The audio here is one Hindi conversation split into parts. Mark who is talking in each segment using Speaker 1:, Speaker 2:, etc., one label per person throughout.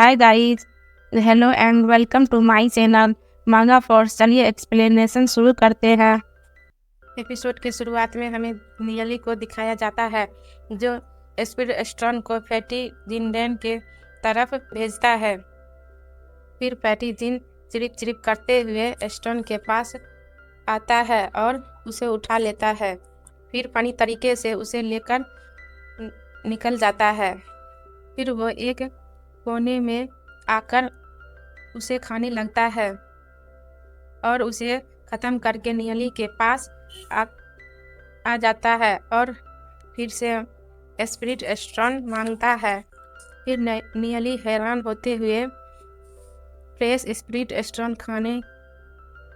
Speaker 1: Hi guys, hello and welcome to my channel manga force. चलिए एक्सप्लेनेशन शुरू करते हैं। एपिसोड के शुरुआत में हमें नियली को दिखाया जाता है जो स्पीड स्टोन को फैटी जिंडेन के तरफ भेजता है। फिर फैटी जिन चिरिप चिरिप करते हुए स्टोन के पास आता है और उसे उठा लेता है। फिर फनी तरीके से उसे लेकर निकल जाता है। फिर वो एक कोने में आकर उसे खाने लगता है और उसे ख़त्म करके नियली के पास आ जाता है और फिर से स्पिरिट स्टोन मांगता है। फिर नियली हैरान होते हुए फ्रेश स्पिरिट स्टोन खाने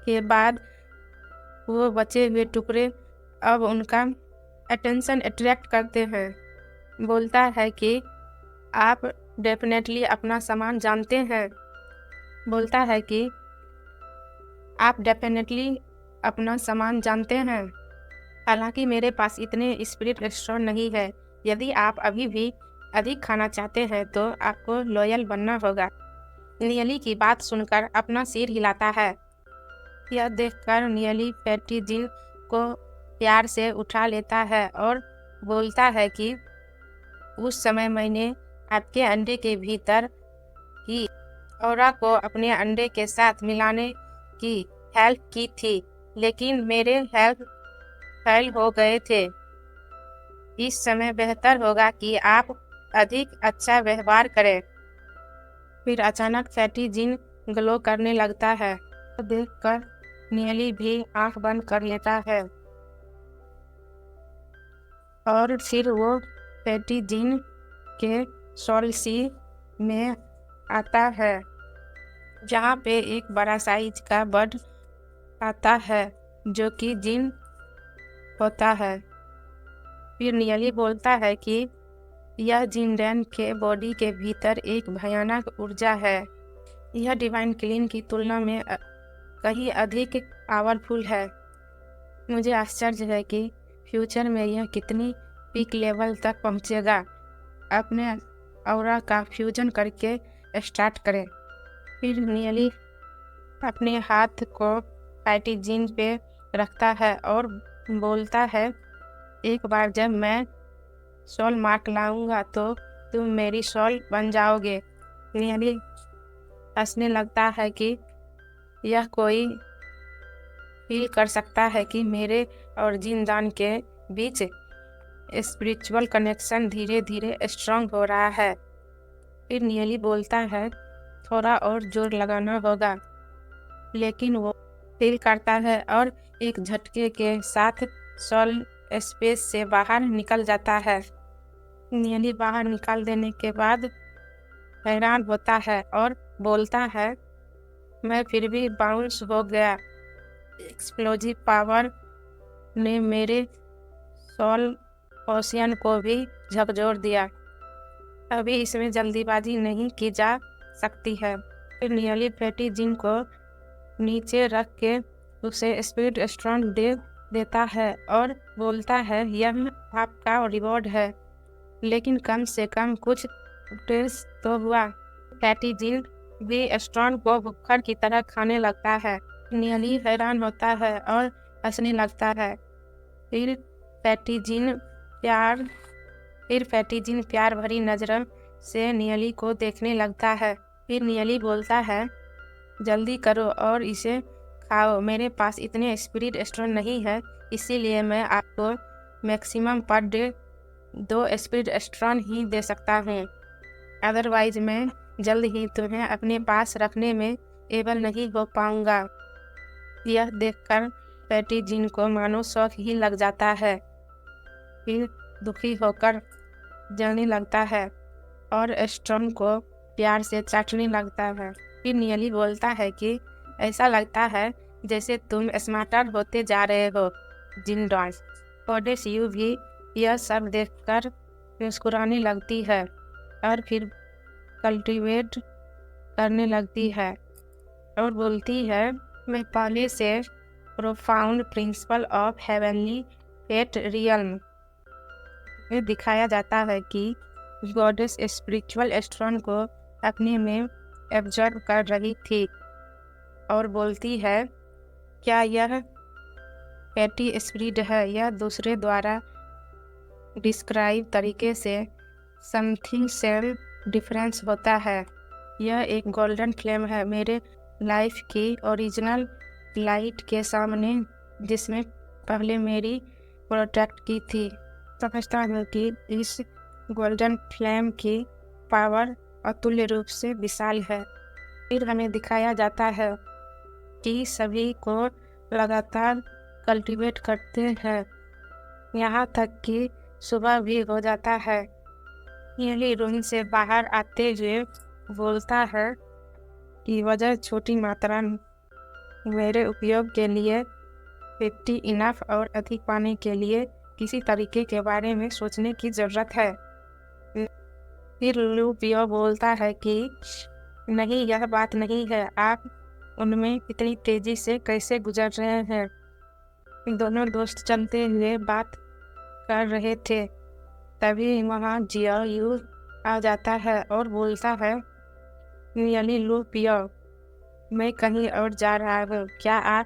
Speaker 1: के बाद वो बचे हुए टुकड़े अब उनका अटेंशन अट्रैक्ट करते हैं। बोलता है कि आप डेफिनेटली अपना सामान जानते हैं। बोलता है कि आप डेफिनेटली अपना सामान जानते हैं। हालांकि मेरे पास इतने स्पिरिट स्टोन नहीं है। यदि आप अभी भी अधिक खाना चाहते हैं तो आपको लॉयल बनना होगा। नियली की बात सुनकर अपना सिर हिलाता है। यह देखकर नियली फैटी जिन को प्यार से उठा लेता है और बोलता है कि उस समय मैंने आपके अंडे के भीतर की ऑरा को अपने अंडे के साथ मिलाने की हेल्प की थी, लेकिन मेरे हेल्प फेल हो गए थे। इस समय बेहतर होगा कि आप अधिक अच्छा व्यवहार करें। फिर अचानक फैटी जिन ग्लो करने लगता है। तो देखकर नियली भी आंख बंद कर लेता है और फिर वो फैटी जिन के सॉल्सी में आता है जहाँ पे एक बड़ा साइज का बर्ड आता है जो कि जिन होता है। फिर नियली बोलता है कि यह जिनडेन के बॉडी के भीतर एक भयानक ऊर्जा है। यह डिवाइन क्लीन की तुलना में कहीं अधिक पावरफुल है। मुझे आश्चर्य है कि फ्यूचर में यह कितनी पीक लेवल तक पहुंचेगा। अपने ऑरा का फ्यूजन करके स्टार्ट करें। फिर नियली अपने हाथ को फैटी जिन पे रखता है और बोलता है, एक बार जब मैं सोल मार्क लाऊंगा तो तुम मेरी सोल बन जाओगे। नियली हंसने लगता है कि यह कोई फील कर सकता है कि मेरे और जिनदान के बीच स्पिरिचुअल कनेक्शन धीरे धीरे स्ट्रांग हो रहा है। फिर नियली बोलता है, थोड़ा और जोर लगाना होगा, लेकिन वो फील करता है और एक झटके के साथ सोल स्पेस से बाहर निकल जाता है। नियली बाहर निकाल देने के बाद हैरान होता है और बोलता है, मैं फिर भी बाउंस हो गया। एक्सप्लोजिव पावर ने मेरे सोल ओशियन को भी झकझोर दिया। अभी इसमें जल्दीबाजी नहीं की जा सकती है। फिर नियली फैटी जिन को नीचे रख के उसे स्पिरिट स्टोन दे देता है और बोलता है, यह आपका रिवॉर्ड है, लेकिन कम से कम कुछ टेस्ट तो हुआ। फैटी जिन भी स्टोन को भुक्खड़ की तरह खाने लगता है। नियली हैरान होता है और हंसने लगता है। फिर फैटी जिन प्यार भरी नज़रों से नियली को देखने लगता है। फिर नियली बोलता है, जल्दी करो और इसे खाओ। मेरे पास इतने स्पिरिट स्टोन नहीं है, इसीलिए मैं आपको maximum per day 2 spirit stone ही दे सकता हूँ। अदरवाइज मैं जल्द ही तुम्हें अपने पास रखने में एबल नहीं हो पाऊँगा। यह देखकर फैटी जिन को मानो शौक ही लग जाता है। फिर दुखी होकर जलने लगता है और स्टोन को प्यार से चाटने लगता है। फिर नियली बोलता है कि ऐसा लगता है जैसे तुम स्मार्टर होते जा रहे हो जिनडॉन। ओडेस्यू भी यह सब देखकर मुस्कुराने लगती है और फिर कल्टीवेट करने लगती है और बोलती है, मैं पहले से profound principle of heavenly fate realm में दिखाया जाता है कि गॉडेस स्पिरिचुअल स्टोन को अपने में एब्जॉर्ब कर रही थी और बोलती है, क्या यह फैटी स्प्रिट है? यह दूसरे द्वारा डिस्क्राइब तरीके से समथिंग सेल्फ डिफरेंस होता है। यह एक गोल्डन फ्लेम है मेरे लाइफ की ओरिजिनल लाइट के सामने, जिसमें पहले मेरी प्रोटेक्ट की थी। समझता हूँ कि इस गोल्डन फ्लेम की पावर अतुल्य रूप से विशाल है। फिर हमें दिखाया जाता है कि सभी को लगातार कल्टीवेट करते हैं, यहाँ तक कि सुबह भी हो जाता है। यही रूम से बाहर आते हुए बोलता है कि वजह छोटी मात्रा मेरे उपयोग के लिए 50 इनफ और अधिक पाने के लिए किसी तरीके के बारे में सोचने की ज़रूरत है। फिर लू पियो बोलता है कि नहीं, यह बात नहीं है, आप उनमें इतनी तेज़ी से कैसे गुजर रहे हैं। दोनों दोस्त चलते हुए बात कर रहे थे, तभी वहाँ जिया यू आ जाता है और बोलता है, यानी लू पियो, मैं कहीं और जा रहा हूँ, क्या आप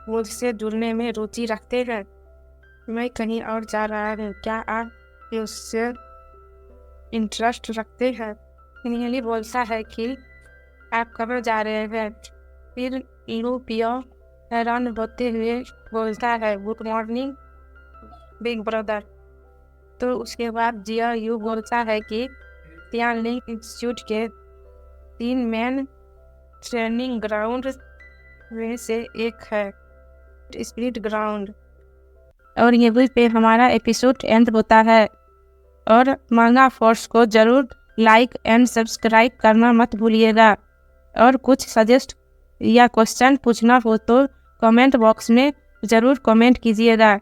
Speaker 1: मुझसे जुड़ने में रुचि रखते हैं? मैं कहीं और जा रहा हूँ, क्या आप मुझसे इंटरेस्ट रखते हैं? नीली बोलता है कि आप कब जा रहे हैं? फिर लू पियो हैरान होते हुए बोलता है, गुड मॉर्निंग बिग ब्रदर। तो उसके बाद जिया यू बोलता है कि तियानलिंग इंस्टीट्यूट के 3 मेन ट्रेनिंग ग्राउंड में से एक है स्पिरिट ग्राउंड। और यहीं पे हमारा एपिसोड एंड होता है। और मांगा फोर्स को ज़रूर लाइक एंड सब्सक्राइब करना मत भूलिएगा। और कुछ सजेस्ट या क्वेश्चन पूछना हो तो कमेंट बॉक्स में ज़रूर कमेंट कीजिएगा।